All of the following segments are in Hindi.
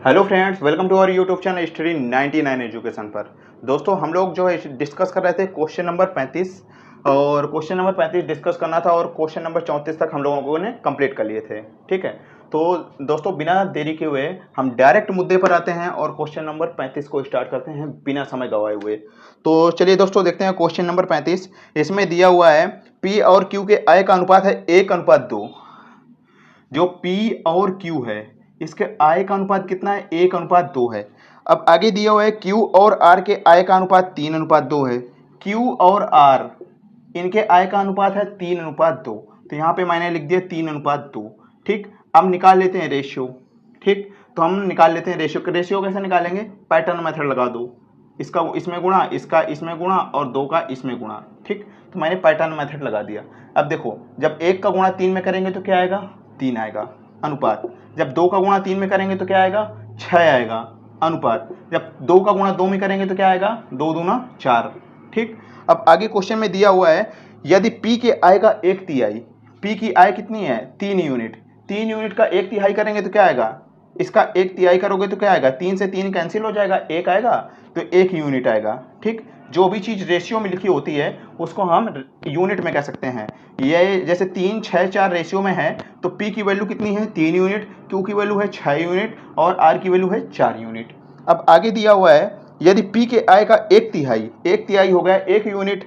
Hello friends, welcome to our YouTube channel study 99 education पर। दोस्तों, हम लोग जो है डिस्कस कर रहे थे क्वेश्चन नंबर 35 और क्वेश्चन नंबर 35 डिस्कस करना था और क्वेश्चन नंबर 34 तक हम लोगों ने कंप्लीट कर लिए थे। ठीक है, तो दोस्तों बिना देरी के हुए हम डायरेक्ट मुद्दे पर आते हैं और क्वेश्चन नंबर 35 को स्टार्ट करते हैं बिना समय गवाए हुए। तो चलिए दोस्तों देखते हैं क्वेश्चन नंबर 35। इसमें दिया हुआ है पी और क्यू के आय का अनुपात है 1:2। जो P और Q है इसके आय का अनुपात कितना है? 1:2 है। अब आगे दिया हुआ है Q और R के आय का अनुपात 3:2 है। Q और R इनके आय का अनुपात है 3:2, तो यहाँ पे मैंने लिख दिया 3:2। ठीक, अब निकाल लेते हैं रेशियो। ठीक, तो हम निकाल लेते हैं रेशियो। रेशियो कैसे निकालेंगे? पैटर्न मेथड लगा दो, इसका इसमें गुणा, इसका इसमें गुणा और 2 का इसमें गुणा। ठीक, तो मैंने पैटर्न मेथड लगा दिया। अब देखो, जब 1 का गुणा 3 में करेंगे तो क्या आएगा? 3 आएगा अनुपात। जब 2 का गुणा 3 में करेंगे तो क्या आएगा? 6 आएगा अनुपात। जब 2 का गुणा 2 में करेंगे तो क्या आएगा? 2 दूना 4। ठीक, अब आगे क्वेश्चन में दिया हुआ है यदि P के आय का 1/3, P की आय कितनी है? 3 यूनिट। 3 यूनिट का 1/3 करेंगे तो क्या आएगा? इसका 1/3 करोगे तो क्या आएगा? 3 से 3 कैंसिल हो जाएगा, 1 आएगा, तो 1 यूनिट आएगा। ठीक, जो भी चीज़ रेशियो में लिखी होती है उसको हम यूनिट में कह सकते हैं। ये जैसे 3, 6, 4 रेशियो में है तो P की वैल्यू कितनी है? 3 यूनिट, Q की वैल्यू है 6 यूनिट और R की वैल्यू है 4 यूनिट। अब आगे दिया हुआ है यदि P के आय का 1/3 हो गया 1 यूनिट,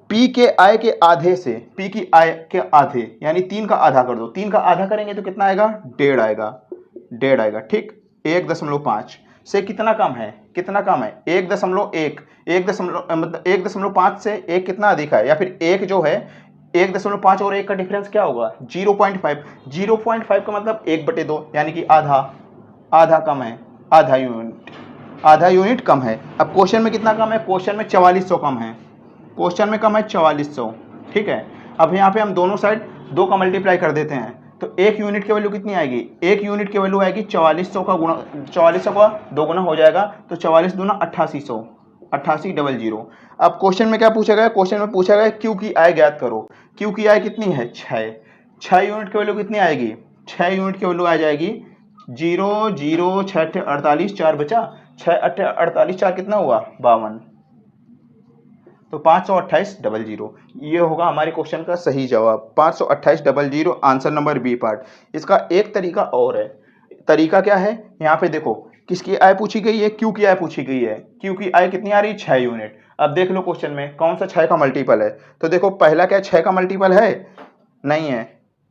P के आय के आधे से, P की आय के आधे यानी 3 का आधा कर दो। 3 का आधा करेंगे तो कितना आएगा? 1.5 आएगा, 1.5 आएगा। ठीक, 1.5 से कितना कम है? कितना कम है? 1.1, 1.5 से 1 कितना अधिक है? या फिर 1 जो है 1.5 और 1 का डिफरेंस क्या होगा? 0.5। 0.5 का मतलब 1/2 यानी कि आधा, आधा कम है, आधा यूनिट, आधा यूनिट कम है। अब क्वेश्चन में कितना कम है? क्वेश्चन में 4400 कम है, क्वेश्चन में कम है 4400। ठीक है, अब यहाँ पे हम दोनों साइड 2 का मल्टीप्लाई कर देते हैं तो 1 यूनिट की वैल्यू कितनी आएगी? 1 यूनिट की वैल्यू आएगी 4400 का गुणा, 4400 का 2 गुना हो जाएगा तो 44 दूना 8800, 8800। अब क्वेश्चन में क्या पूछा गया? क्वेश्चन में पूछा गया Q की आय ज्ञात करो। Q की आय कितनी है? 6। 6 यूनिट की वैल्यू कितनी आएगी? 6 यूनिट की वैल्यू आ जाएगी 0, 0, 6 48, 4 बचा, 6 48, 4 कितना हुआ? 52, तो 528,000 ये होगा हमारे क्वेश्चन का सही जवाब। 528,000 आंसर नंबर बी पार्ट। इसका एक तरीका और है। तरीका क्या है? यहाँ पे देखो किसकी आय पूछी गई है? Q की आय पूछी गई है। Q की आय कितनी आ रही है? 6 यूनिट। अब देख लो क्वेश्चन में कौन सा 6 का मल्टीपल है। तो देखो पहला क्या 6 का मल्टीपल है? नहीं है,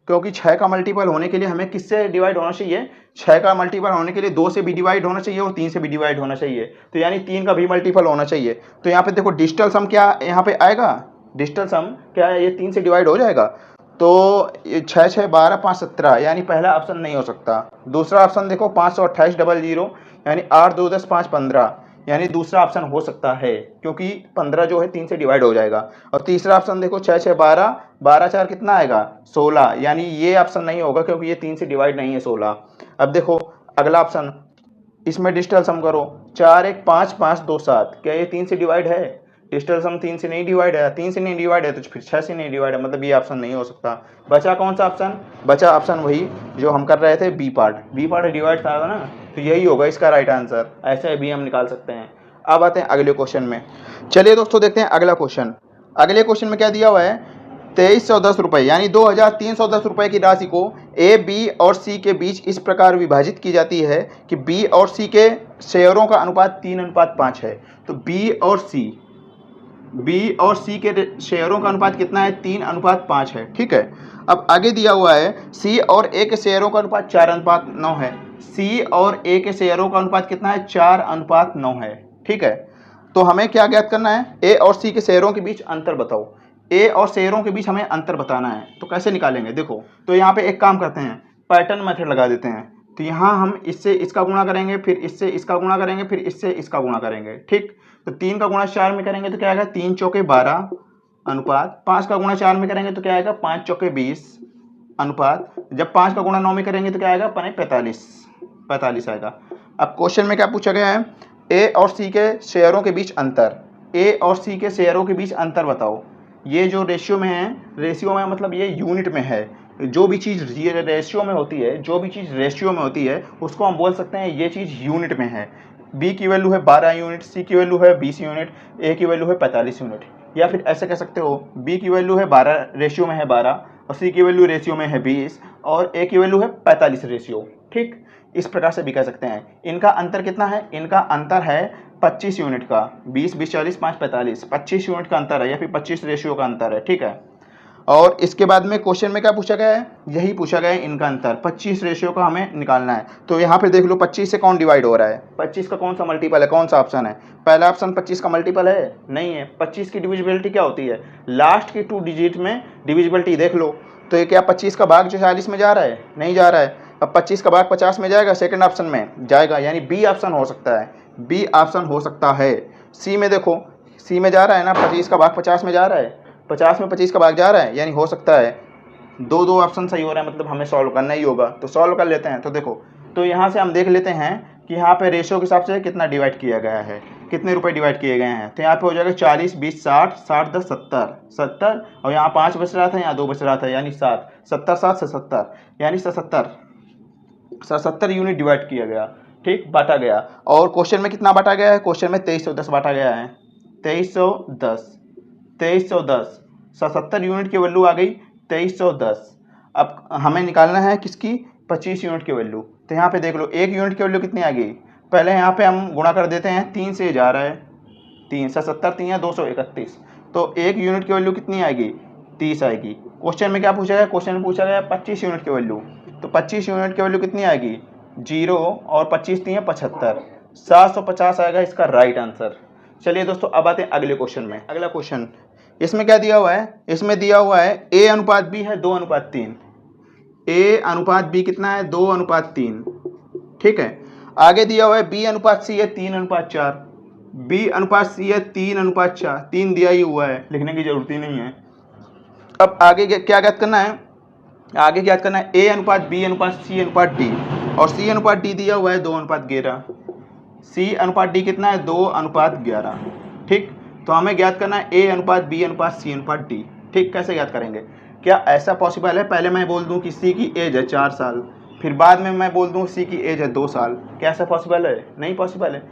क्योंकि 6 का मल्टीपल होने के लिए हमें किससे डिवाइड होना चाहिए? 6 का मल्टीपल होने के लिए 2 से भी डिवाइड होना चाहिए और 3 से भी डिवाइड होना चाहिए, तो यानी 3 का भी मल्टीपल होना चाहिए। तो यहाँ पे देखो डिजिटल सम क्या यहाँ पे आएगा? डिजिटल सम क्या है? ये 3 से डिवाइड हो जाएगा, तो 6, 6, 12, 5, 17 यानी पहला ऑप्शन नहीं हो सकता। दूसरा ऑप्शन देखो 528,000 यानी 8, 2, 10, 5, 15 यानी दूसरा ऑप्शन हो सकता है, क्योंकि 15 जो है 3 से डिवाइड हो जाएगा। और तीसरा ऑप्शन देखो 6, 6, 12, 12, 4 कितना आएगा? 16 यानी ये ऑप्शन नहीं होगा क्योंकि ये 3 से डिवाइड नहीं है 16। अब देखो अगला ऑप्शन, इसमें डिजिटल सम करो 4, 1, 5, 5, 2, 7, क्या ये 3 से डिवाइड है? डिजिटल सम 3 से नहीं डिवाइड है, 3 से नहीं डिवाइड है तो फिर 6 से नहीं डिवाइड है, मतलब ये ऑप्शन नहीं हो सकता। बचा कौन सा ऑप्शन? बचा ऑप्शन वही जो हम कर रहे थे, B part. B part divide था ना, तो यही होगा इसका राइट आंसर। ऐसे भी हम निकाल सकते हैं। अब आते हैं अगले क्वेश्चन में। चलिए दोस्तों देखते हैं अगला क्वेश्चन। अगले क्वेश्चन में क्या दिया हुआ है? 2310 रुपये यानी 2310 रुपये की राशि को ए, बी और सी के बीच इस प्रकार विभाजित की जाती है कि बी और सी के शेयरों का अनुपात 3:5 है। तो बी और सी के शेयरों का अनुपात कितना है? 3:5 है। ठीक है, अब आगे दिया हुआ है सी और ए के शेयरों का अनुपात 4:9 है। सी और ए के शेयरों का अनुपात कितना है? 4:9 है। ठीक है, तो हमें क्या ज्ञात करना है? ए और सी के शेयरों के बीच अंतर बताओ। ए और शेयरों के बीच हमें अंतर बताना है, तो कैसे निकालेंगे? देखो, तो यहाँ पे एक काम करते हैं, पैटर्न मेथड लगा देते हैं। तो यहाँ हम इससे इसका गुणा करेंगे, फिर इससे इसका गुणा करेंगे, फिर इससे इसका गुणा करेंगे। ठीक, तो 3 का गुणा 4 में करेंगे तो क्या आएगा? 3 चौके 12 अनुपात। 5 का गुणा 4 में करेंगे तो क्या आएगा? 5 चौके 20 अनुपात। जब 5 का गुणा 9 में करेंगे तो क्या आएगा? 45 आएगा। अब क्वेश्चन में क्या पूछा गया है? ए और सी के शेयरों के बीच अंतर। ए और सी के शेयरों के बीच अंतर बताओ। ये जो रेशियो में है, रेशियो में मतलब ये यूनिट में है, जो भी चीज़ रेशियो में होती है, जो भी चीज़ रेशियो में होती है उसको हम बोल सकते हैं ये चीज़ यूनिट में है। बी की वैल्यू है 12 यूनिट, सी की वैल्यू है 20 यूनिट, ए की वैल्यू है 45 यूनिट। या फिर ऐसे कह सकते हो बी की वैल्यू है 12 रेशियो में है 12 और सी की वैल्यू रेशियो में है 20 और ए की वैल्यू है 45 रेशियो। ठीक, इस प्रकार से भी कह सकते हैं। इनका अंतर कितना है? इनका अंतर है 25 यूनिट का। 20 20 40 5 45, 25 यूनिट का अंतर है या फिर 25 रेशियो का अंतर है। ठीक है, और इसके बाद में क्वेश्चन में क्या पूछा गया है? यही पूछा गया है, इनका अंतर 25 रेशियो का हमें निकालना है। तो यहाँ पे देख लो 25 से कौन डिवाइड हो रहा है? 25 का कौन सा मल्टीपल है? कौन सा ऑप्शन है? पहला ऑप्शन 25 का मल्टीपल है? नहीं है। 25 की डिविजिबिलिटी क्या होती है? लास्ट की 2 डिजिट में डिविजिबिलिटी देख लो। तो ये क्या 25 का भाग जो 40 में जा रहा है? नहीं जा रहा है। अब 25 का भाग 50 में जाएगा? सेकंड ऑप्शन में जाएगा, यानी बी ऑप्शन हो सकता है। बी ऑप्शन हो सकता है। सी में देखो, सी में जा रहा है ना, 25 का भाग 50 में जा रहा है, 50 में 25 का भाग जा रहा है, यानी हो सकता है। दो ऑप्शन सही हो रहा है, मतलब हमें सॉल्व करना ही होगा। तो सॉल्व कर लेते हैं। तो देखो, तो यहाँ से हम देख लेते हैं कि यहाँ पे रेशियो के हिसाब से कितना डिवाइड किया गया है, कितने रुपए डिवाइड किए गए हैं। तो यहाँ पे हो जाएगा 40 20 60 60 10 70 और यहाँ 5 बच रहा था, यहाँ 2 बच रहा था, यानी 7 70 7 77, यानी 77 यूनिट डिवाइड किया गया। ठीक, बांटा गया। और क्वेश्चन में कितना बांटा गया है? क्वेश्चन में 2310 बांटा गया है। 2310 77 यूनिट की वैल्यू आ गई 2310। अब हमें निकालना है किसकी? 25 यूनिट की वैल्यू। तो यहाँ पे देख लो, एक यूनिट की वैल्यू कितनी आ गई? पहले यहाँ पे हम गुणा कर देते हैं, 3 से जा रहा है, 3 77 3 है 231, तो एक यूनिट की वैल्यू कितनी आएगी? 30 आएगी। क्वेश्चन में क्या पूछा गया? क्वेश्चन में पूछा गया 25 यूनिट की वैल्यू। तो 25 यूनिट की वैल्यू कितनी आएगी? 0 और 25 3 है 75, 750 आएगा इसका राइट आंसर। चलिए दोस्तों, अब आते हैं अगले क्वेश्चन में। अगला क्वेश्चन, इसमें क्या दिया हुआ है? इसमें दिया हुआ है ए अनुपात बी है 2:3। ए अनुपात बी कितना है? 2:3। ठीक है, आगे दिया हुआ है बी अनुपात सी है 3:4। बी अनुपात सी है 3:4, 3 दिया ही हुआ है, लिखने की जरूरत ही नहीं है। अब आगे क्या ज्ञात करना है? आगे ज्ञात करना है ए अनुपात बी अनुपात सी अनुपात डी, और सी अनुपात डी दिया हुआ है 2:11। सी अनुपात डी कितना है? 2:11। ठीक, तो हमें ज्ञात करना है ए अनुपात बी अनुपात सी अनुपात डी। ठीक, कैसे ज्ञात करेंगे? क्या ऐसा पॉसिबल है पहले मैं बोल दूं कि सी की एज है 4 साल, फिर बाद में मैं बोल दूं सी की एज है 2 साल? क्या ऐसा पॉसिबल है? नहीं पॉसिबल है।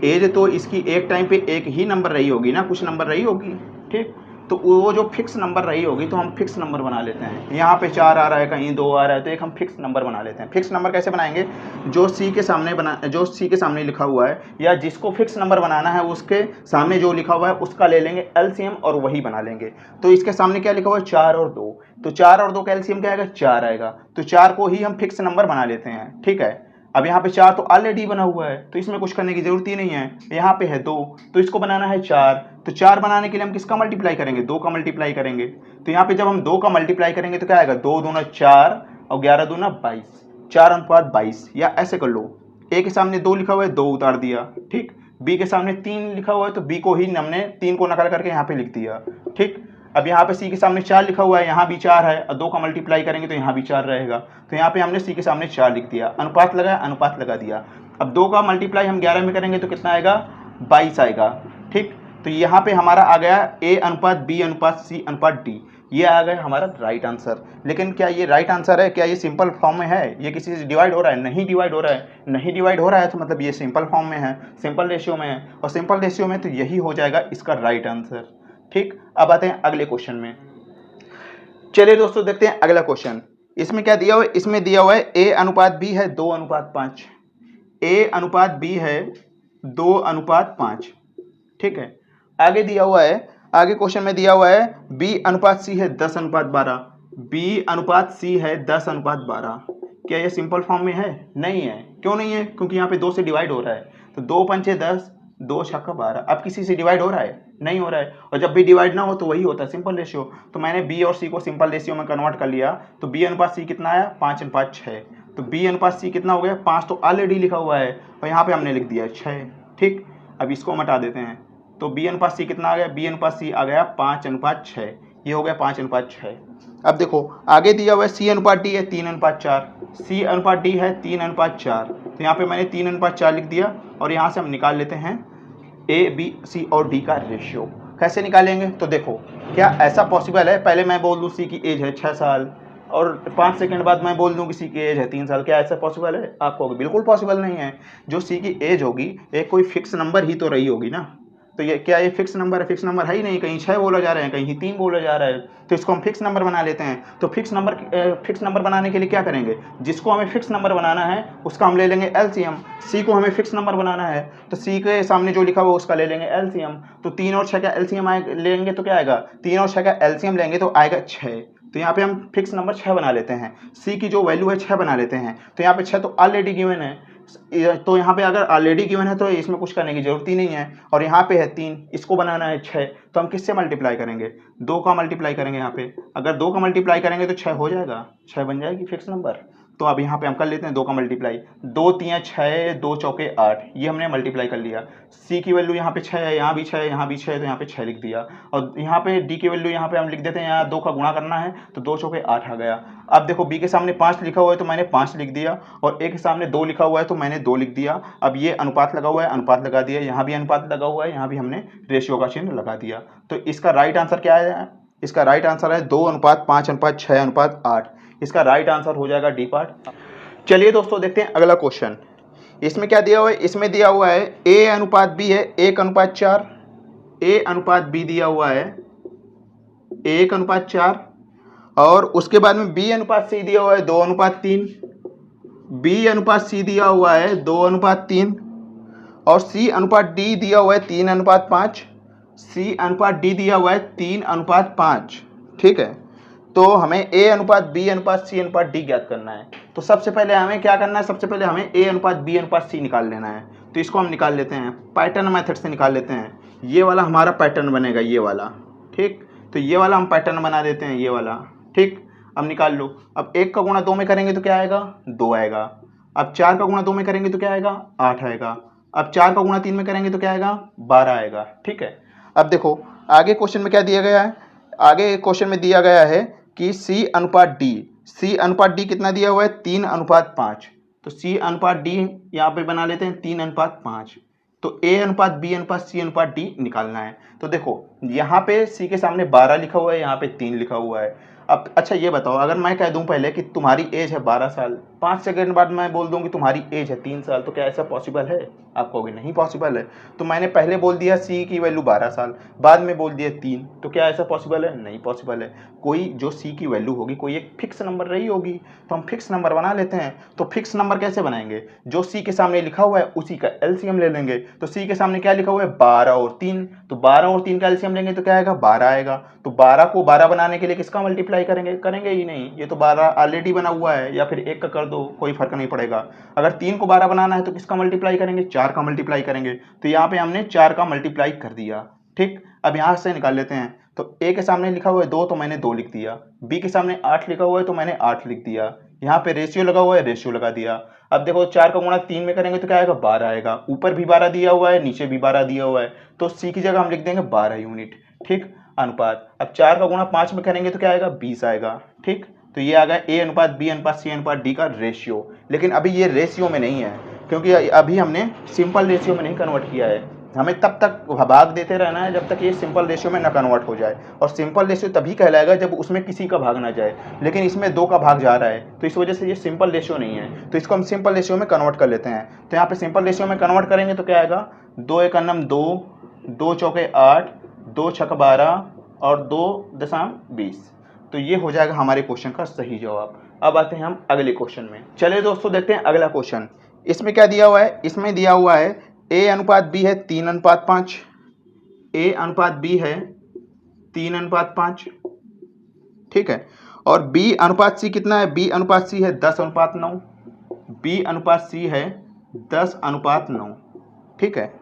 एज तो इसकी एक टाइम पे एक ही नंबर रही होगी ना, कुछ नंबर रही होगी। ठीक, तो वो जो फिक्स नंबर रही होगी तो हम फिक्स नंबर बना लेते हैं। यहाँ पे 4 आ रहा है, कहीं 2 आ रहा है, तो एक हम फिक्स नंबर बना लेते हैं। फिक्स नंबर कैसे बनाएंगे? जो सी के सामने लिखा हुआ है, या जिसको फिक्स नंबर बनाना है उसके सामने जो लिखा हुआ है उसका ले लेंगे एलसीएम और वही बना लेंगे। तो इसके सामने क्या लिखा हुआ है? 4 और 2, तो 4 और 2 का एलसीएम क्या आएगा? 4 आएगा। तो 4 को ही हम फिक्स नंबर बना लेते हैं। ठीक है, अब यहाँ पे 4 तो ऑलरेडी बना हुआ है, तो इसमें कुछ करने की जरूरत ही नहीं है। यहाँ पे है 2, तो इसको बनाना है 4, तो 4 बनाने के लिए हम किसका मल्टीप्लाई करेंगे? 2 का मल्टीप्लाई करेंगे। तो यहाँ पे जब हम 2 का मल्टीप्लाई करेंगे तो क्या आएगा? 2 दूना 4 और 11 दूना 22, 4:22। या ऐसे कर लो, ए के सामने 2 लिखा हुआ है, 2 उतार दिया। ठीक, बी के सामने 3 लिखा हुआ है, तो बी को ही हमने 3 को नकल करके यहाँ पे लिख दिया। ठीक, अब यहाँ पे सी के सामने 4 लिखा हुआ है, यहाँ भी 4 है, और 2 का मल्टीप्लाई करेंगे तो यहाँ भी 4 रहेगा। तो यहाँ पे हमने सी के सामने 4 लिख दिया, अनुपात लगाया, अनुपात लगा दिया। अब 2 का मल्टीप्लाई हम 11 में करेंगे तो कितना आएगा? 22 आएगा। ठीक, तो यहाँ पे हमारा आ गया ए अनुपात बी अनुपात सी अनुपात डी, ये आ गया हमारा राइट आंसर। लेकिन क्या ये राइट आंसर है? क्या ये सिंपल फॉर्म में है? ये किसी से डिवाइड हो रहा है? नहीं डिवाइड हो रहा है। नहीं डिवाइड हो रहा है तो मतलब ये सिंपल फॉर्म में है, सिंपल रेशियो में है, और सिंपल रेशियो में तो यही हो जाएगा इसका राइट आंसर। ठीक, अब आते हैं अगले क्वेश्चन में। चलिए दोस्तों, देखते हैं अगला क्वेश्चन। इसमें क्या दिया हुआ है? इसमें दिया हुआ है ए अनुपात बी है 2:5। ए अनुपात बी है 2:5। ठीक है, आगे दिया हुआ है, आगे क्वेश्चन में दिया हुआ है बी अनुपात सी है 10:12। बी अनुपात सी है 10:12। क्या ये सिंपल फॉर्म में है? नहीं है। क्यों नहीं है? क्योंकि यहाँ पे 2 से डिवाइड हो रहा है। तो 2 पंचे 10, 2 छक्का 12। अब किसी से डिवाइड हो रहा है? नहीं हो रहा है। और जब भी डिवाइड ना हो तो वही होता है सिंपल रेशियो। तो मैंने बी और सी को सिंपल रेशियो में कन्वर्ट कर लिया, तो बी अनुपात सी कितना आया? 5:6। तो बी अनुपात सी कितना हो गया? 5 तो ऑलरेडी लिखा हुआ है और यहाँ पे हमने लिख दिया 6। ठीक, अब इसको हम हटा देते हैं, तो बी अनुपात सी कितना आ गया? बी अनुपात सी आ गया 5:6। ये हो गया 5:6। अब देखो आगे दिया हुआ है सी अनुपात डी है 3:4। सी अनुपात डी है 3:4, तो यहाँ पे मैंने 3:4 लिख दिया, और यहाँ से हम निकाल लेते हैं ए बी सी और डी का रेशियो। कैसे निकालेंगे? तो देखो, क्या ऐसा पॉसिबल है पहले मैं बोल दूँ सी की एज है 6 साल और 5 सेकंड बाद मैं बोल दूं कि सी की एज है 3 साल, क्या ऐसा पॉसिबल है? आपको बिल्कुल पॉसिबल नहीं है। जो सी की एज होगी एक कोई फिक्स नंबर ही तो रही होगी ना। तो ये क्या ये फिक्स नंबर है? फिक्स नंबर है ही नहीं, कहीं 6 बोला जा रहा है, कहीं 3 बोला जा रहा है, तो इसको हम फिक्स नंबर बना लेते हैं। तो फिक्स नंबर बनाने के लिए क्या करेंगे? जिसको हमें फिक्स नंबर बनाना है उसका हम ले लेंगे एलसीएम। सी को हमें फिक्स नंबर बनाना है तो सी के सामने जो लिखा हुआ उसका ले लेंगे एलसीएम। तो 3 और 6 का एलसीएम लेंगे तो क्या आएगा? 3 और 6 का एलसीएम लेंगे तो आएगा 6। तो यहाँ पे हम फिक्स नंबर 6 बना लेते हैं, सी की जो वैल्यू है 6 बना लेते हैं। तो यहाँ पे 6 तो ऑलरेडी गिवन है, तो यहाँ पे अगर ऑलरेडी गिवन है तो इसमें कुछ करने की जरूरत ही नहीं है। और यहाँ पे है 3, इसको बनाना है 6, तो हम किससे मल्टीप्लाई करेंगे? 2 का मल्टीप्लाई करेंगे। यहाँ पे अगर 2 का मल्टीप्लाई करेंगे तो 6 हो जाएगा, 6 बन जाएगी फिक्स नंबर। तो अब यहाँ पे हम कर लेते हैं 2 का मल्टीप्लाई, 2 3 6, 2 चौके 8, ये हमने मल्टीप्लाई कर लिया। सी की वैल्यू यहाँ पे 6 है, यहाँ भी 6 है, यहाँ भी 6 है, तो यहाँ पे 6 लिख दिया। और यहाँ पे डी की वैल्यू यहाँ पे हम लिख देते हैं, यहाँ 2 का गुणा करना है तो 2 चौके 8 आ गया। अब देखो बी के सामने 5 लिखा हुआ है तो मैंने 5 लिख दिया, और ए के सामने 2 लिखा हुआ है तो मैंने 2 लिख दिया। अब ये अनुपात लगा हुआ है, अनुपात लगा दिया, यहाँ भी अनुपात लगा हुआ है, यहाँ भी हमने रेशियो का चिन्ह लगा दिया। तो इसका राइट आंसर क्या है? इसका राइट आंसर है 2:5:6:8। इसका राइट आंसर हो जाएगा डी पार्ट। चलिए दोस्तों देखते हैं अगला क्वेश्चन। इसमें क्या दिया हुआ है? इसमें दिया हुआ है ए अनुपात बी है 1:4, ए अनुपात बी दिया हुआ है 1:4, और उसके बाद में बी अनुपात सी दिया हुआ है 2:3, बी अनुपात सी दिया हुआ है 2:3, और सी अनुपात डी दिया हुआ है 3:5, सी अनुपात डी दिया हुआ है 3:5। ठीक है, तो हमें ए अनुपात बी अनुपात सी अनुपात डी ज्ञात करना है। तो सबसे पहले हमें क्या करना है? सबसे पहले हमें ए अनुपात बी अनुपात सी निकाल लेना है। तो इसको हम निकाल लेते हैं, पैटर्न मेथड से निकाल लेते हैं। ये वाला हमारा पैटर्न बनेगा, ये वाला। ठीक, तो ये वाला हम पैटर्न बना देते हैं, ये वाला। ठीक, अब निकाल लो। अब 1 का गुणा 2 में करेंगे तो क्या आएगा? 2 आएगा। अब 4 का गुणा 2 में करेंगे तो क्या आएगा? 8 आएगा। अब 4 का गुणा 3 में करेंगे तो क्या आएगा? 12 आएगा। ठीक है, अब देखो आगे क्वेश्चन में क्या दिया गया है? आगे क्वेश्चन में दिया गया है कि सी अनुपात डी, सी अनुपात डी कितना दिया हुआ है? 3:5। तो सी अनुपात डी यहाँ पे बना लेते हैं 3:5। तो ए अनुपात बी अनुपात सी अनुपात डी निकालना है। तो देखो यहाँ पे सी के सामने 12 लिखा हुआ है, यहाँ पे 3 लिखा हुआ है। अब अच्छा ये बताओ, अगर मैं कह दूं पहले कि तुम्हारी एज है 12 साल, 5 सेकंड बाद मैं बोल दूं कि तुम्हारी एज है 3 साल, तो क्या ऐसा पॉसिबल है? आप कहोगे नहीं पॉसिबल है। तो मैंने पहले बोल दिया सी की वैल्यू 12 साल, बाद में बोल दिया 3, तो क्या ऐसा पॉसिबल है? नहीं पॉसिबल है। कोई जो सी की वैल्यू होगी कोई एक फिक्स नंबर रही होगी, तो हम फिक्स नंबर बना लेते हैं। तो फिक्स नंबर कैसे बनाएंगे? जो सी के सामने लिखा हुआ है उसी का एलसीएम ले लेंगे। तो सी के सामने क्या लिखा हुआ है? 12 और 3, तो 12 और 3 का एलसीएम लेंगे तो क्या आएगा? 12 आएगा। तो 12 को 12 बनाने के लिए किसका मल्टीप्लाई करेंगे? करेंगे ही नहीं, ये तो 12 ऑलरेडी बना हुआ है, या फिर 1 का कर दो, कोई फर्क नहीं पड़ेगा। अगर 3 को 12 बनाना है तो किसका मल्टीप्लाई करेंगे? 4 का मल्टीप्लाई करेंगे। तो यहाँ पे हमने 4 का मल्टीप्लाई कर दिया। ठीक, अब यहाँ से निकाल लेते हैं। तो ए के सामने लिखा हुआ है 2, तो मैंने 2 लिख दिया। बी के सामने 8 लिखा हुआ है तो मैंने 8 लिख दिया। यहाँ पे रेशियो लगा हुआ है, रेशियो लगा दिया। अब देखो 4 का गुणा 3 में करेंगे तो क्या आएगा? 12 आएगा। ऊपर भी 12 दिया हुआ है, नीचे भी 12 दिया हुआ है, तो सी की जगह हम लिख देंगे 12 यूनिट। ठीक, अनुपात। अब 4 का गुणा 5 में करेंगे तो क्या आएगा? 20 आएगा। ठीक, तो ये आ गया ए अनुपात बी अनुपात सी अनुपात डी का रेशियो। लेकिन अभी ये रेशियो में नहीं है, क्योंकि अभी हमने सिंपल रेशियो में नहीं कन्वर्ट किया है। हमें तब तक भाग देते रहना है जब तक ये सिंपल रेशियो में ना कन्वर्ट हो जाए, और सिंपल रेशियो तभी कहलाएगा जब उसमें किसी का भाग ना जाए। लेकिन इसमें 2 का भाग जा रहा है, तो इस वजह से ये सिंपल रेशियो नहीं है। तो इसको हम सिंपल रेशियो में कन्वर्ट कर लेते हैं। तो यहाँ पे सिंपल रेशियो में कन्वर्ट करेंगे तो क्या आएगा? 2 × 2, 2 चौके 8, 2 छक 12 और 2.20। तो ये हो जाएगा हमारे क्वेश्चन का सही जवाब। अब आते हैं हम अगले क्वेश्चन में। चलिए दोस्तों देखते हैं अगला क्वेश्चन। इसमें क्या दिया हुआ है? इसमें दिया हुआ है ए अनुपात बी है 3:5, ए अनुपात बी है 3:5। ठीक है, और बी अनुपात सी कितना है? बी अनुपात सी है 10:9, बी अनुपात सी है 10:9। ठीक है,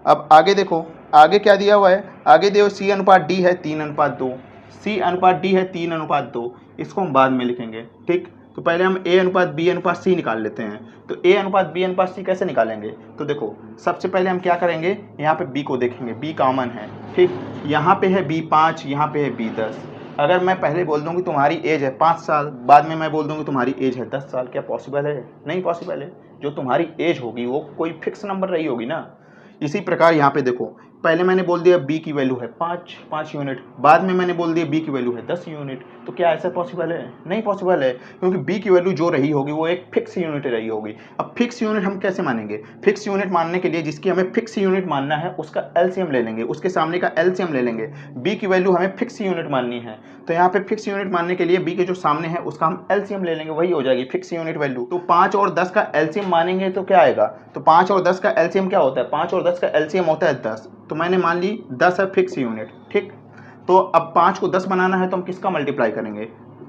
अब आगे देखो आगे क्या दिया हुआ है? आगे देखो सी अनुपात डी है 3:2, सी अनुपात डी है 3:2। इसको हम बाद में लिखेंगे। ठीक, तो पहले हम ए अनुपात बी अनुपात सी निकाल लेते हैं। तो ए अनुपात बी अनुपात सी कैसे निकालेंगे? तो देखो सबसे पहले हम क्या करेंगे, यहाँ पे बी को देखेंगे, बी कॉमन है। ठीक, यहाँ पे है बी 5, यहाँ पे है बी 10। अगर मैं पहले बोल दूँ कि तुम्हारी एज है 5 साल, बाद में मैं बोल दूँ कि तुम्हारी एज है 10 साल, क्या पॉसिबल है? नहीं पॉसिबल है। जो तुम्हारी एज होगी वो कोई फिक्स नंबर रही होगी ना। इसी प्रकार यहाँ पे देखो पहले मैंने बोल दिया बी की वैल्यू है 5 यूनिट, बाद में मैंने बोल दिया बी की वैल्यू है 10 यूनिट, तो क्या ऐसा पॉसिबल है? नहीं पॉसिबल है, क्योंकि बी की वैल्यू जो रही होगी वो एक फिक्स यूनिट रही होगी। अब फिक्स यूनिट हम कैसे मानेंगे? फिक्स यूनिट मानने के लिए जिसकी हमें फिक्स यूनिट मानना है उसका एलसीएम ले लेंगे, उसके सामने का एलसीएम ले लेंगे। बी की वैल्यू हमें फिक्स यूनिट माननी है, तो यहाँ पे फिक्स यूनिट मानने के लिए बी के जो सामने है उसका हम एलसीएम ले लेंगे, वही हो जाएगी फिक्स यूनिट वैल्यू। तो 5 और 10 का एलसीएम मानेंगे तो क्या आएगा? तो 5 और 10 का एलसीएम क्या होता है? 5 और 10 का एलसीएम होता है 10, तो मैंने मान ली 10 है फिक्स यूनिट, ठीक। तो अब 5 को 10 बनाना है तो हम किसका मल्टीप्लाई करेंगे?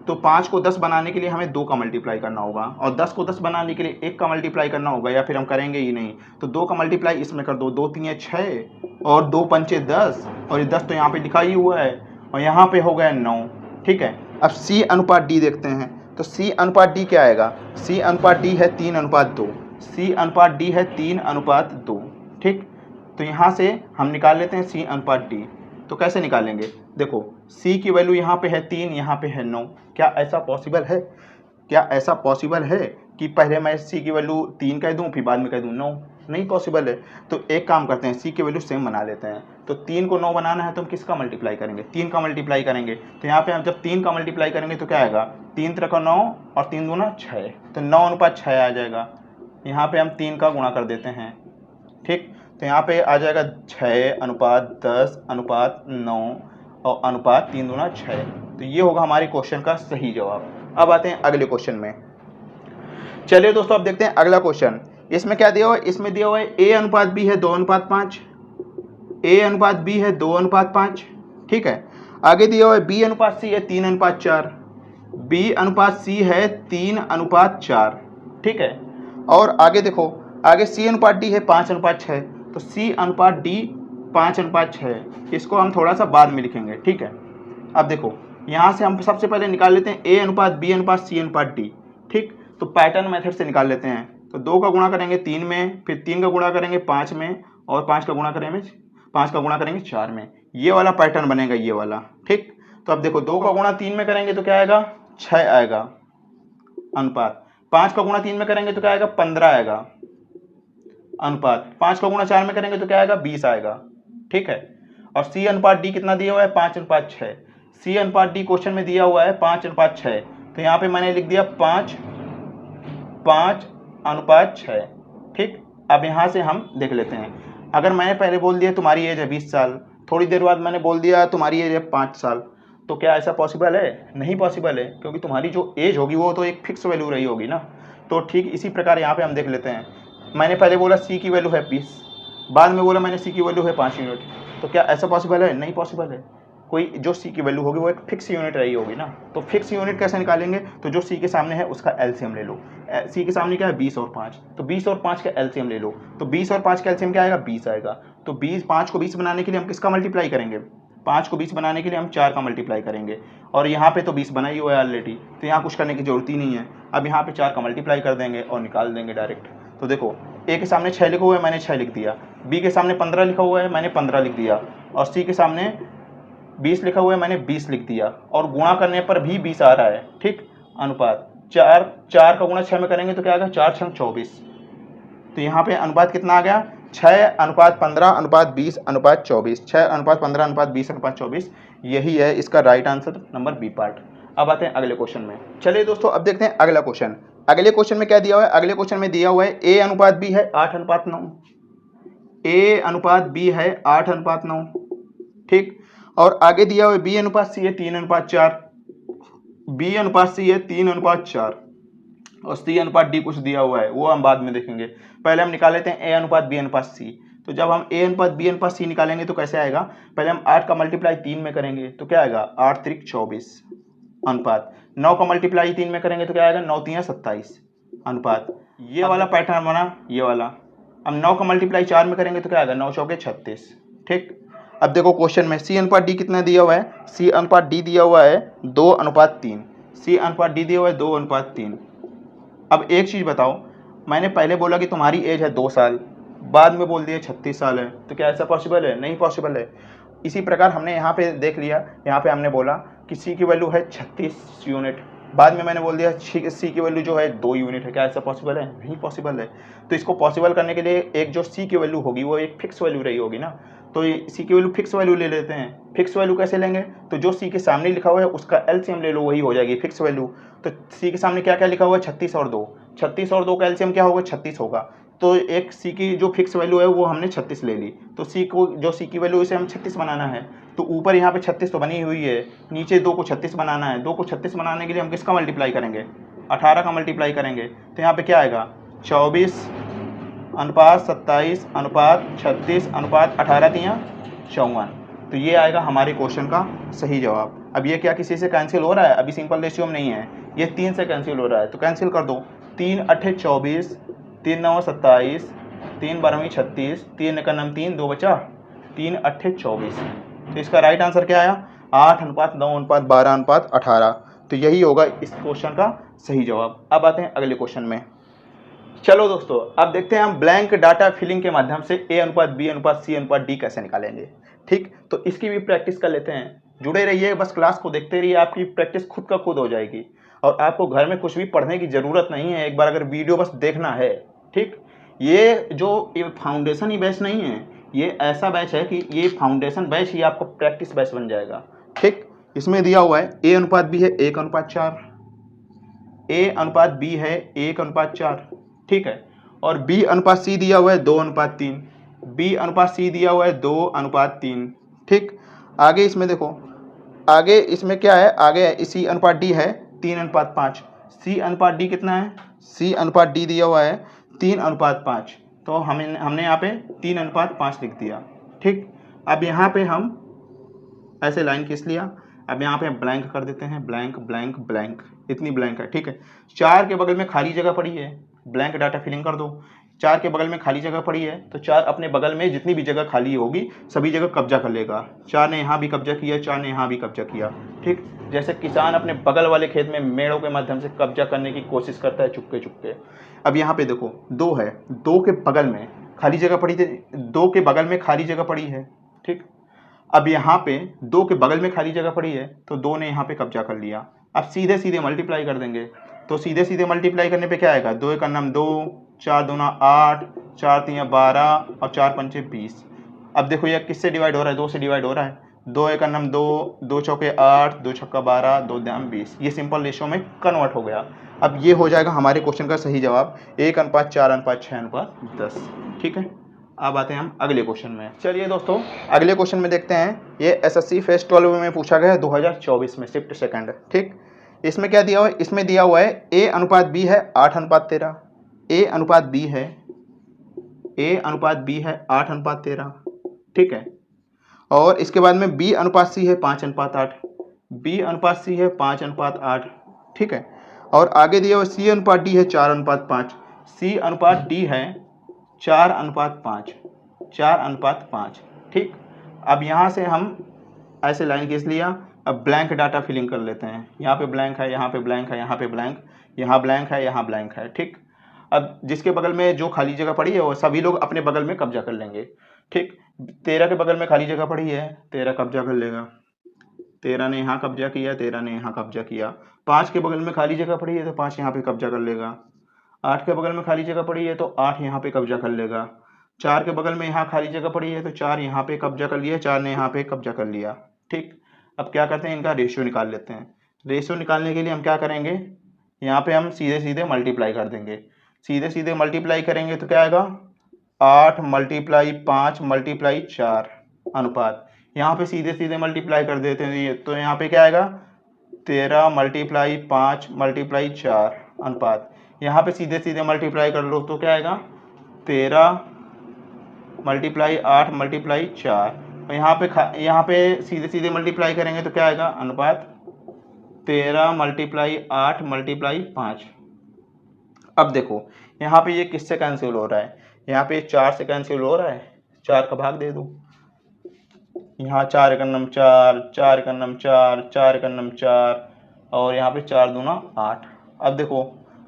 तो 5 को 10 बनाने के लिए हमें 2 का मल्टीप्लाई करना होगा, और 10 को 10 बनाने के लिए 1 का मल्टीप्लाई करना होगा, या फिर हम करेंगे ही नहीं। तो 2 का मल्टीप्लाई इसमें कर दो, 2 3 6 और 2 पंचे 10, और ये 10 तो यहाँ पे लिखा ही हुआ है, और यहाँ पे हो गया 9, ठीक है। अब सी अनुपात डी देखते हैं, तो सी अनुपात डी क्या आएगा? सी अनुपात डी है 3:2, सी अनुपात डी है 3:2, ठीक। तो यहाँ से हम निकाल लेते हैं सी अनुपात डी। तो कैसे निकालेंगे? देखो सी की वैल्यू यहाँ पे है 3, यहाँ पे है 9, क्या ऐसा पॉसिबल है? क्या ऐसा पॉसिबल है कि पहले मैं सी की वैल्यू 3 कह दूँ फिर बाद में कह दूँ 9? नहीं पॉसिबल है। तो एक काम करते हैं, सी की वैल्यू सेम बना लेते हैं। तो 3 को 9 बनाना है तो हम किसका मल्टीप्लाई करेंगे? 3 का मल्टीप्लाई करेंगे। तो यहाँ पे हम जब 3 का मल्टीप्लाई करेंगे तो क्या आएगा? 3 3 का 9 और 3 दूना 6, तो 9:6 आ जाएगा। यहाँ पे हम 3 का गुणा कर देते हैं, ठीक। तो यहाँ पे आ जाएगा 6:10:9 और अनुपात 3 दूना 6। तो ये होगा हमारे क्वेश्चन का सही जवाब। अब आते हैं अगले क्वेश्चन में। चलिए दोस्तों अब देखते हैं अगला क्वेश्चन। इसमें क्या दिया हुआ है? इसमें दिया हुआ है ए अनुपात बी है 2:5, ए अनुपात बी है 2:5, ठीक है। आगे दिया हुआ है बी अनुपात सी है 3:4, बी अनुपात सी है 3:4, ठीक है। और आगे देखो, आगे सी अनुपात डी है 5:6, तो सी अनुपात डी 5:6, इसको हम थोड़ा सा बाद में लिखेंगे, ठीक है। अब देखो यहाँ से हम सबसे पहले निकाल लेते हैं ए अनुपात बी अनुपात सी अनुपात डी, ठीक। तो पैटर्न मेथड से निकाल लेते हैं। तो 2 का गुणा करेंगे 3 में, फिर 3 का गुणा करेंगे 5 में, और 5 का गुणा करेंगे 4 में। ये वाला पैटर्न बनेगा, ये वाला, ठीक। तो अब देखो 2 का गुणा 3 में करेंगे तो क्या आएगा? 6 आएगा अनुपात। 5 का गुणा 3 में करेंगे तो क्या आएगा? 15 आएगा अनुपात। 5 का गुणा 4 में करेंगे तो क्या आएगा? 20 आएगा, ठीक है। और सी अनुपात डी कितना दिया हुआ है? 5:6। सी अनुपात डी क्वेश्चन में दिया हुआ है 5:6, तो यहाँ पे मैंने लिख दिया 5:6, ठीक। अब यहाँ से हम देख लेते हैं। अगर मैंने पहले बोल दिया तुम्हारी एज है 20 साल, थोड़ी देर बाद मैंने बोल दिया तुम्हारी एज है 5 साल, तो क्या ऐसा पॉसिबल है? नहीं पॉसिबल है, क्योंकि तुम्हारी जो एज होगी वो तो एक फिक्स वैल्यू रही होगी ना। तो ठीक इसी प्रकार यहाँ पे हम देख लेते हैं। मैंने पहले बोला सी की वैल्यू है 20, बाद में बोला मैंने सी की वैल्यू है 5 यूनिट, तो क्या ऐसा पॉसिबल है? नहीं पॉसिबल है। कोई जो सी की वैल्यू होगी वो एक फिक्स यूनिट रही होगी ना। तो फिक्स यूनिट कैसे निकालेंगे? तो जो सी के सामने है उसका एलसीएम ले लो। सी के सामने क्या है? 20 और 5, तो 20 और 5 का एलसीएम ले लो। तो 20 और 5 का एलसीएम क्या आएगा? 20 आएगा। तो 5 को 20 बनाने के लिए हम किसका मल्टीप्लाई करेंगे? 5 को 20 बनाने के लिए हम 4 का मल्टीप्लाई करेंगे, और यहाँ पे तो 20 बना ही हुआ है ऑलरेडी, तो यहाँ कुछ करने की जरूरत ही नहीं है। अब यहाँ पे 4 का मल्टीप्लाई कर देंगे और निकाल देंगे डायरेक्ट। तो देखो ए के सामने 6 लिखा हुआ है, मैंने 6 लिख दिया। बी के सामने 15 लिखा हुआ है, मैंने 15 लिख दिया। और सी के सामने 20 लिखा हुआ है, मैंने 20 लिख दिया। और गुणा करने पर भी 20 आ रहा है, ठीक। अनुपात 4 का गुणा 6 में करेंगे तो क्या आएगा? 4 6 24। तो यहाँ पे अनुपात कितना आ गया? 6:15:20:24, 6:15:20:24। यही है इसका right answer, number B part. अब आते हैं अगले क्वेश्चन में। चलिए दोस्तों अब देखते हैं अगला क्वेश्चन। अगले क्वेश्चन में क्या दिया हुआ है? अगले क्वेश्चन में दिया हुआ है ए अनुपात बी है 8:9, ए अनुपात बी है 8:9, ठीक। और आगे दिया हुआ है बी अनुपात सी है 3:4, बी अनुपात सी है 3:4, और सी अनुपात डी कुछ दिया हुआ है, वो हम बाद में देखेंगे। पहले हम निकाल लेते हैं ए अनुपात बी अनुपात सी। तो जब हम ए अनुपात बी अनुपात सी निकालेंगे तो कैसे आएगा? पहले हम 8 का मल्टीप्लाई 3 में करेंगे तो क्या आएगा? 8 3 24 अनुपात। 9 का मल्टीप्लाई 3 में करेंगे तो क्या आएगा? 9 3 27 अनुपात। ये वाला पैटर्न बना, ये वाला। अब 9 का मल्टीप्लाई 4 में करेंगे तो क्या आएगा? 9 चौके 36, ठीक। अब देखो क्वेश्चन में सी अनुपात डी कितना दिया हुआ है? सी अनुपात डी दिया हुआ है 2:3। सी अनुपात डी दिया हुआ है 2:3। अब एक चीज़ बताओ, मैंने पहले बोला कि तुम्हारी एज है 2 साल, बाद में बोल दिया 36 साल है, तो क्या ऐसा पॉसिबल है? नहीं पॉसिबल है। इसी प्रकार हमने यहाँ पे देख लिया, यहाँ पे हमने बोला कि सी की वैल्यू है 36 यूनिट, बाद में मैंने बोल दिया सी की वैल्यू जो है 2 यूनिट है। क्या ऐसा पॉसिबल है? नहीं पॉसिबल है। तो इसको पॉसिबल करने के लिए एक जो सी की वैल्यू होगी वो एक फिक्स वैल्यू रही होगी ना। तो सी की वैल्यू फिक्स वैल्यू ले लेते हैं। फिक्स वैल्यू कैसे लेंगे, तो जो सी के सामने लिखा हुआ है उसका एलसीएम ले लो, वही हो जाएगी फिक्स वैल्यू। तो सी के सामने क्या क्या लिखा हुआ है, 36 और 2, 36 और 2 का एलसीएम क्या होगा, 36 होगा। तो एक सी की जो फिक्स वैल्यू है वो हमने 36 ले ली। तो सी को जो सी की वैल्यू इसे हम 36 बनाना है, तो ऊपर यहाँ पे 36 तो बनी हुई है, नीचे 2 को 36 बनाना है। 2 को 36 बनाने के लिए हम किसका मल्टीप्लाई करेंगे, 18 का मल्टीप्लाई करेंगे। तो यहाँ पे क्या आएगा, 24 अनुपात 27 अनुपात 36 अनुपात 18 तियाँ 54। तो ये आएगा हमारे क्वेश्चन का सही जवाब। अब ये क्या किसी से कैंसिल हो रहा है, अभी सिंपल रेशियो में नहीं है, ये 3 से कैंसिल हो रहा है, तो कैंसिल कर दो। 3 8 24, 3 9 27, 3 12 36, 3 का नाम 3, 2 बचा, 3 8 24। तो इसका राइट आंसर क्या आया, 8 अनुपात 9 अनुपात 12 अनुपात 18। तो यही होगा इस क्वेश्चन का सही जवाब। अब आते हैं अगले क्वेश्चन में। चलो दोस्तों, अब देखते हैं हम ब्लैंक डाटा फिलिंग के माध्यम से ए अनुपात बी अनुपात सी अनुपात डी कैसे निकालेंगे। ठीक, तो इसकी भी प्रैक्टिस कर लेते हैं। जुड़े रहिए, बस क्लास को देखते रहिए, आपकी प्रैक्टिस खुद का खुद हो जाएगी और आपको घर में कुछ भी पढ़ने की ज़रूरत नहीं है, एक बार अगर वीडियो बस देखना है। ठीक, ये जो ये फाउंडेशन ही बैच नहीं है, ये ऐसा बैच है कि ये फाउंडेशन बैच ही आपको प्रैक्टिस बैच बन जाएगा। ठीक, इसमें दिया हुआ है ए अनुपात बी है 1 अनुपात 4, ए अनुपात बी है 1 अनुपात 4, ठीक है, और बी अनुपात सी दिया हुआ है 2 अनुपात 3, बी अनुपात सी दिया हुआ है 2 अनुपात 3। ठीक, आगे इसमें देखो, आगे इसमें क्या है, आगे सी अनुपात डी है 3 अनुपात 5, सी अनुपात डी कितना है, सी अनुपात डी दिया हुआ है 3 अनुपात 5, तो हमने यहाँ पे 3 अनुपात 5 लिख दिया। ठीक, अब यहाँ पे हम ऐसे लाइन खींच लिया, अब यहाँ पे ब्लैंक कर देते हैं, ब्लैंक ब्लैंक ब्लैंक, इतनी ब्लैंक है। ठीक है, 4 के बगल में खाली जगह पड़ी है, ब्लैंक डाटा फिलिंग कर दो। 4 के बगल में खाली जगह पड़ी है, तो 4 अपने बगल में जितनी भी जगह खाली होगी सभी जगह कब्जा कर लेगा। 4 ने यहाँ भी कब्जा किया, 4 ने यहाँ भी कब्जा किया। ठीक, जैसे किसान अपने बगल वाले खेत में मेड़ों के माध्यम से कब्जा करने की कोशिश करता है चुपके चुपके। अब यहाँ पे देखो 2 है, 2 के बगल में खाली जगह पड़ी थी, 2 के बगल में खाली जगह पड़ी है। ठीक, अब यहाँ पे 2 के बगल में खाली जगह पड़ी है, तो 2 ने यहाँ पे कब्जा कर लिया। अब सीधे सीधे मल्टीप्लाई कर देंगे, तो सीधे सीधे मल्टीप्लाई करने पे क्या आएगा, 2 एक नाम 2, 4 दूना 8, 4 3 12 और 4 पंचे 20। अब देखो ये किससे डिवाइड हो रहा है, 2 से डिवाइड हो रहा है। 2 एक नाम 2, 2 चौके 8, 2 छक्का 12, 2 दाम 20। ये सिंपल रेशियो में कन्वर्ट हो गया। अब ये हो जाएगा हमारे क्वेश्चन का सही जवाब, 1 अनुपात 4 अनुपात 6 अनुपात 10। ठीक है, अब आते हैं हम अगले क्वेश्चन में। चलिए दोस्तों, अगले क्वेश्चन में देखते हैं, ये एसएससी फेज 12 में पूछा गया है 2024 में, शिफ्ट सेकंड। ठीक, इसमें क्या दिया हुआ है, इसमें दिया हुआ है ए अनुपात बी है 8 अनुपात 13, ए अनुपात बी है, ए अनुपात बी है 8 अनुपात 13। ठीक है, और इसके बाद में बी अनुपात सी है 5 अनुपात 8, बी अनुपात सी है 5 अनुपात 8। ठीक है, और आगे दिया हुआ सी अनुपात डी है 4 अनुपात 5, सी अनुपात डी है 4 अनुपात 5, 4 अनुपात 5। ठीक, अब यहाँ से हम ऐसे लाइन खींच लिया। अब ब्लैंक डाटा फिलिंग कर लेते हैं, यहाँ पे ब्लैंक है, यहाँ पे ब्लैंक है, यहाँ पे ब्लैंक, यहाँ ब्लैंक है, यहाँ ब्लैंक है। ठीक, अब जिसके बगल में जो खाली जगह पड़ी है वो सभी लोग अपने बगल में कब्जा कर लेंगे। ठीक, 13 के बगल में खाली जगह पड़ी है, 13 कब्जा कर लेगा, 13 ने यहाँ कब्जा किया, 13 ने यहाँ कब्जा किया। 5 के बगल में खाली जगह पड़ी है, तो 5 यहाँ पे कब्जा कर लेगा। 8 के बगल में खाली जगह पड़ी है, तो 8 यहाँ पे कब्जा कर लेगा। 4 के बगल में यहाँ खाली जगह पड़ी है, तो 4 यहाँ पे कब्जा कर लिया, 4 ने यहाँ पे कब्जा कर लिया। ठीक, अब क्या करते हैं, इनका रेशियो निकाल लेते हैं। रेशियो निकालने के लिए हम क्या करेंगे, यहाँ पे हम सीधे सीधे मल्टीप्लाई कर देंगे। सीधे सीधे मल्टीप्लाई करेंगे तो क्या आएगा, 8 मल्टीप्लाई 5 मल्टीप्लाई 4 अनुपात, यहाँ पे सीधे सीधे मल्टीप्लाई कर देते हैं, तो यहाँ पे क्या आएगा, 13 मल्टीप्लाई 5 मल्टीप्लाई 4 अनुपात, यहाँ पे सीधे सीधे मल्टीप्लाई कर लो तो क्या आएगा, 13 मल्टीप्लाई 8 मल्टीप्लाई 4, और यहाँ पे सीधे सीधे मल्टीप्लाई करेंगे तो क्या आएगा, अनुपात 13 मल्टीप्लाई 8 मल्टीप्लाई 5। अब देखो यहाँ पे ये किससे कैंसिल हो रहा है, यहाँ पे 4 से कैंसिल हो रहा है, 4 का भाग दे दो, यहाँ 4 एक नम 4, 4 एक नम 4, 4 एक नम 4, और यहाँ पे 4 दूना 8। अब देखो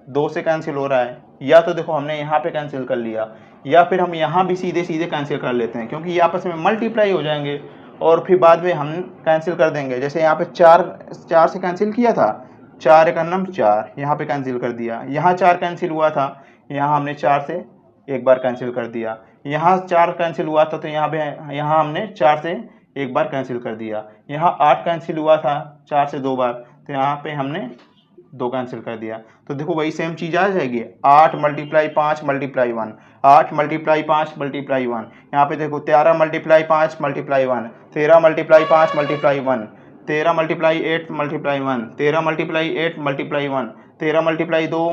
2 से कैंसिल हो रहा है, या तो देखो हमने यहाँ पे कैंसिल कर लिया, या फिर हम यहाँ भी सीधे सीधे कैंसिल कर लेते हैं, क्योंकि ये आपस में मल्टीप्लाई हो जाएंगे और फिर बाद में हम कैंसिल कर देंगे। जैसे यहाँ पे 4 से कैंसिल किया था, 4 एक नम 4, यहाँ पे कैंसिल कर दिया, यहाँ 4 कैंसिल हुआ था, यहाँ हमने 4 से एक बार कैंसिल कर दिया, यहाँ 4 कैंसिल हुआ था तो यहाँ हमने 4 से एक बार कैंसिल कर दिया। यहाँ 8 कैंसिल हुआ था 4 से 2 बार, तो यहाँ पे हमने 2 कैंसिल कर दिया। तो देखो वही सेम चीज़ आ जाएगी, 8 × 5 × 1, 8 × 5 × 1। यहाँ पे देखो 13 × 5 × 1, 13 × 5 × 1, 13 × 8 × 1, 13 × 8 × 1, 13 × 2 ×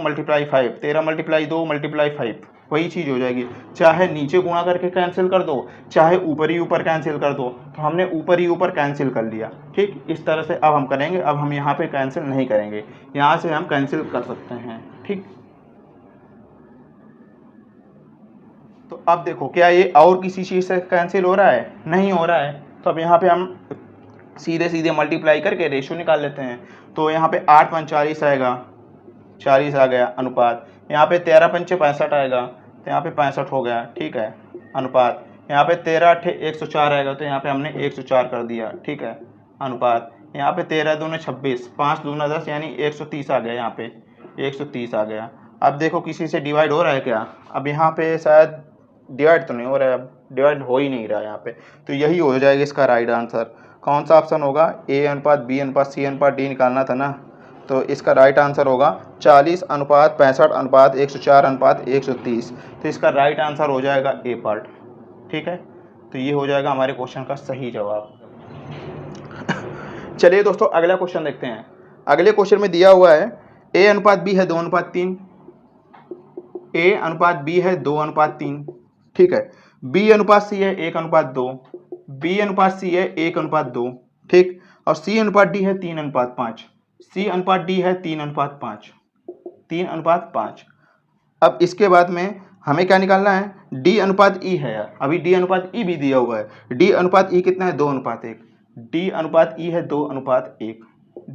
5, 13 × 2 × 5। वही चीज़ हो जाएगी, चाहे नीचे गुणा करके कैंसिल कर दो, चाहे ऊपर ही ऊपर कैंसिल कर दो। तो हमने ऊपर ही ऊपर कैंसिल कर लिया। ठीक, इस तरह से अब हम करेंगे। अब हम यहाँ पे कैंसिल नहीं करेंगे, यहाँ से हम कैंसिल कर सकते हैं। ठीक, तो अब देखो क्या ये और किसी चीज़ से कैंसिल हो रहा है? नहीं हो रहा है। तो अब यहाँ पे हम सीधे सीधे मल्टीप्लाई करके रेशियो निकाल लेते हैं। तो यहाँ पे 8 × 5 = 40 आएगा, 40 आ गया अनुपात। यहाँ पे 13 × 5 = 65 आएगा, तो यहाँ पे 65 हो गया। ठीक है, अनुपात। यहाँ पे 13 × 8 = 104 आएगा, तो यहाँ पे हमने 104 कर दिया। ठीक है, अनुपात। यहाँ पे 13 दूने 26, 5 दूना 10, यानी 130 आ गया। यहाँ पे 130 आ गया। अब देखो किसी से डिवाइड हो रहा है क्या? अब यहाँ पे शायद डिवाइड तो नहीं हो रहा है, अब डिवाइड हो ही नहीं रहा है यहाँ पे। तो यही हो जाएगा इसका राइट आंसर। कौन सा ऑप्शन होगा? A अनुपात B अनुपात C अनुपात D निकालना था ना, तो इसका राइट आंसर होगा 40 अनुपात 65 अनुपात 104 अनुपात 130। तो इसका राइट आंसर हो जाएगा A पार्ट। ठीक है, तो ये हो जाएगा हमारे क्वेश्चन का सही जवाब। चलिए दोस्तों अगला क्वेश्चन देखते हैं। अगले क्वेश्चन में दिया हुआ है A अनुपात B है 2:3, A अनुपात B है 2:3। ठीक है, B अनुपात C है 1:2, B अनुपात C है 1:2। ठीक, और C अनुपात D है 3:5, C अनुपात D है 3:5, 3:5। अब इसके बाद में हमें क्या निकालना है? D अनुपात E है यार, अभी D अनुपात E भी दिया हुआ है। D अनुपात E कितना है? 2:1। D अनुपात E है 2:1,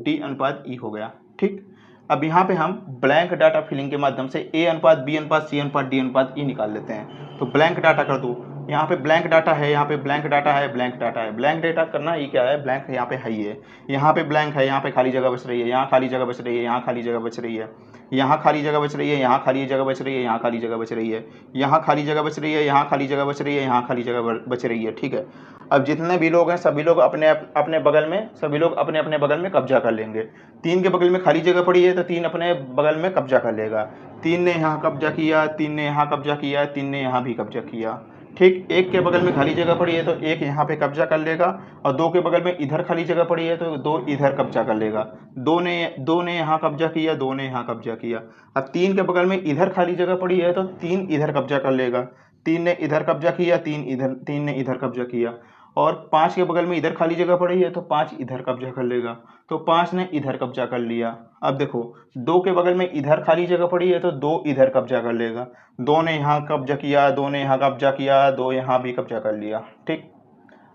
D अनुपात E हो गया। ठीक, अब यहाँ पे हम ब्लैंक डाटा फिलिंग के माध्यम से A अनुपात B अनुपात C अनुपात D अनुपात E निकाल लेते हैं। तो ब्लैंक डाटा कर दो, यहाँ पे ब्लैंक डाटा है, यहाँ पे ब्लैंक डाटा है, ब्लैंक डाटा है। ब्लैंक डाटा करना ही क्या है? ब्लैंक यहाँ पे है ही है, यहाँ पे ब्लैंक है, यहाँ पे खाली जगह बच रही है, यहाँ खाली जगह बच रही है, यहाँ खाली जगह बच रही है, यहाँ खाली जगह बच रही है, यहाँ खाली जगह बच रही है, यहाँ खाली जगह बच रही है, यहाँ खाली जगह बच रही है, यहाँ खाली जगह बच रही है, यहाँ खाली जगह बच रही है। ठीक है, अब जितने भी लोग हैं सभी लोग अपने अपने बगल में, सभी लोग अपने अपने बगल में कब्जा कर लेंगे। 3 के बगल में खाली जगह पड़ी है तो 3 अपने बगल में कब्जा कर लेगा। 3 ने यहाँ कब्जा किया, 3 ने यहाँ कब्जा किया, 3 ने यहाँ भी कब्जा किया। ठीक, 1 के बगल में खाली जगह पड़ी है तो 1 यहाँ पे कब्जा कर लेगा, और 2 के बगल में इधर खाली जगह पड़ी है तो 2 इधर कब्जा कर लेगा। 2 ने यहाँ कब्जा किया, 2 ने यहाँ कब्जा किया। अब 3 के बगल में इधर खाली जगह पड़ी है तो 3 इधर कब्जा कर लेगा। 3 ने इधर कब्जा किया, 3 ने इधर कब्जा किया। और 5 के बगल में इधर खाली जगह पड़ी है तो 5 इधर कब्जा कर लेगा, तो 5 ने इधर कब्जा कर लिया। अब देखो 2 के बगल में इधर खाली जगह पड़ी है तो 2 इधर कब्जा कर लेगा। 2 ने यहाँ कब्जा किया, 2 ने यहाँ कब्जा किया, 2 यहाँ भी कब्जा कर लिया। ठीक,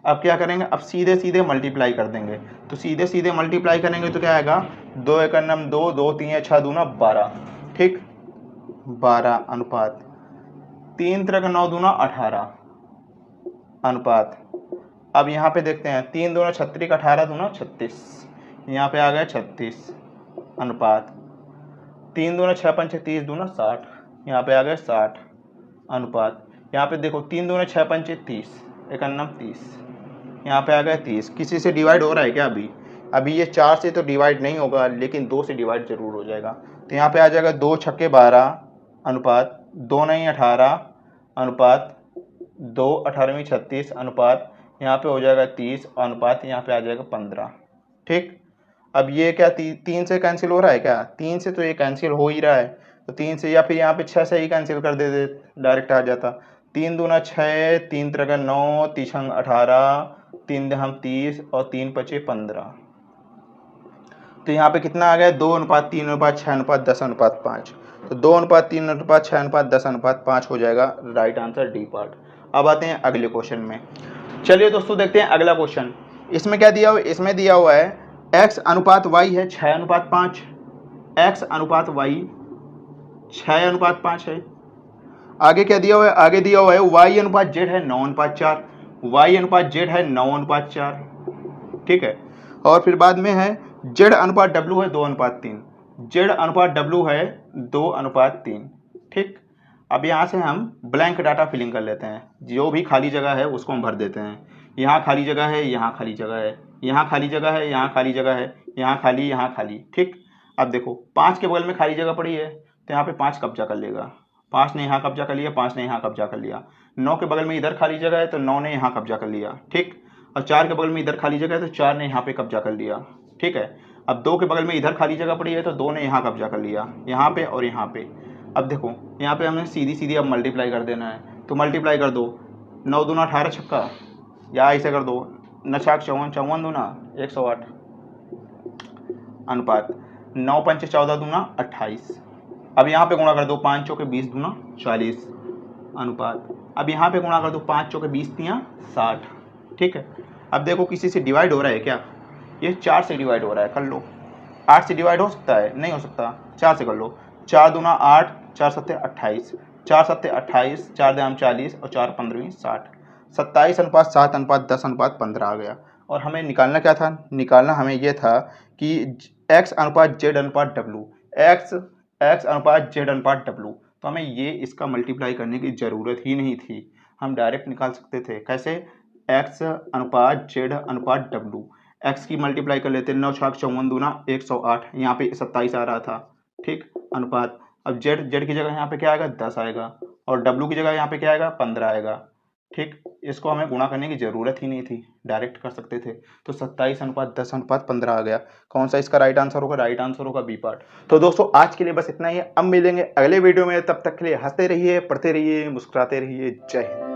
अब क्या करेंगे? अब सीधे सीधे मल्टीप्लाई कर देंगे। तो सीधे सीधे मल्टीप्लाई करेंगे तो क्या आएगा? 2 × 2, 2 × 3 = 6 दूना 12। ठीक, 12 अनुपात 3 × 9 दूना 18 अनुपात। अब यहाँ पे देखते हैं 3 दूना 36, 18 दूना 36, यहाँ पे आ गया 36 अनुपात। 3 दूना 6 × 5 = 30 दूना 60, यहाँ पे आ गया 60 अनुपात। यहाँ पे देखो 3 दूना 6 × 5 = 30, 31 30, यहाँ पे आ गया 30। किसी से डिवाइड हो रहा है क्या? अभी ये 4 से तो डिवाइड नहीं होगा, लेकिन 2 से डिवाइड जरूर हो जाएगा। तो यहाँ पे आ जाएगा 2 × 6 = 12 अनुपात, 2 × 9 = 18 अनुपात, 2 × 18 = 36 अनुपात, यहाँ पे हो जाएगा 30 अनुपात, यहाँ पे आ जाएगा 15। ठीक, अब ये क्या 3 से कैंसिल हो रहा है क्या? 3 से तो ये कैंसिल हो ही रहा है, तो 3 से, या फिर यहाँ पे 6 से ही कैंसिल कर दे, डायरेक्ट आ जाता। 3 दूना 6, 3 × 9, 3 × 18, 3 × 30 और 3 × 5 = 15। तो यहाँ पे कितना आ गया? 2:3:6:10:5। तो 2:3:6:10:5 हो जाएगा राइट आंसर डी पार्ट। अब आते हैं अगले क्वेश्चन में। चलिए दोस्तों देखते हैं अगला क्वेश्चन। इसमें क्या दिया हुआ? इसमें दिया हुआ है x अनुपात y है 6:5, x अनुपात y 6:5 है। आगे क्या दिया हुआ है? आगे दिया हुआ है y अनुपात z है 9:4, y अनुपात z है 9:4। ठीक है, और फिर बाद में है z अनुपात w है 2:3, z अनुपात w है 2:3। ठीक, अब यहाँ से हम ब्लैंक डाटा फिलिंग कर लेते हैं, जो भी खाली जगह है उसको हम भर देते हैं। यहाँ खाली जगह है, यहाँ खाली जगह है, यहाँ खाली जगह है, यहाँ खाली जगह है, यहाँ खाली, यहाँ खाली। ठीक, अब देखो 5 के बगल में खाली जगह पड़ी है तो यहाँ पे 5 कब्जा कर लेगा, 5 ने यहाँ कब्जा कर लिया, 5 ने यहाँ कब्जा कर लिया। 9 के बगल में इधर खाली जगह है तो 9 ने यहाँ कब्जा कर लिया। ठीक, और 4 के बगल में इधर खाली जगह है तो 4 ने यहाँ पे कब्जा कर लिया। ठीक है, अब 2 के बगल में इधर खाली जगह पड़ी है तो 2 ने यहाँ कब्जा कर लिया, यहाँ पे और यहाँ पे। अब देखो यहाँ पे हमें सीधी सीधी अब मल्टीप्लाई कर देना है, तो मल्टीप्लाई कर दो। 9 दूना 18 छक्का, या ऐसे कर दो, 9 छाक 54, 54 दूना 108 अनुपात 9 पंचे 14 दूना 28। अब यहाँ पे गुणा कर दो, 5 चौके 20 दूना 40 अनुपात। अब यहाँ पे गुणा कर दो, 5 चौके 20 तियाँ 60। ठीक है, अब देखो किसी से डिवाइड हो रहा है क्या? ये 4 से डिवाइड हो रहा है, कर लो। 8 से डिवाइड हो सकता है? नहीं हो सकता, 4 से कर लो। 4 दूना 8, 4 सत्ते 28, 4 सत्ते 28, 4 दाम 40 और 4 15 60। 27 अनुपात 7 अनुपात 10 अनुपात 15 आ गया। और हमें निकालना क्या था? निकालना हमें ये था कि x अनुपात z अनुपात w, x अनुपात z अनुपात w। तो हमें ये इसका मल्टीप्लाई करने की ज़रूरत ही नहीं थी, हम डायरेक्ट निकाल सकते थे। कैसे? x अनुपात z अनुपात w, x की मल्टीप्लाई कर लेते, 9 छाक 54 दूना 108, यहाँ पे 27 आ रहा था। ठीक, अनुपात। अब z की जगह यहाँ पे क्या आएगा? 10 आएगा, और w की जगह यहाँ पे क्या आएगा? 15 आएगा। ठीक, इसको हमें गुणा करने की ज़रूरत ही नहीं थी, डायरेक्ट कर सकते थे। तो 27 अनुपात 10 अनुपात 15 आ गया। कौन सा इसका राइट आंसर होगा? राइट आंसर होगा बी पार्ट। तो दोस्तों आज के लिए बस इतना ही है, अब मिलेंगे अगले वीडियो में, तब तक के लिए हंसते रहिए, पढ़ते रहिए, मुस्कुराते रहिए। जय हिंद।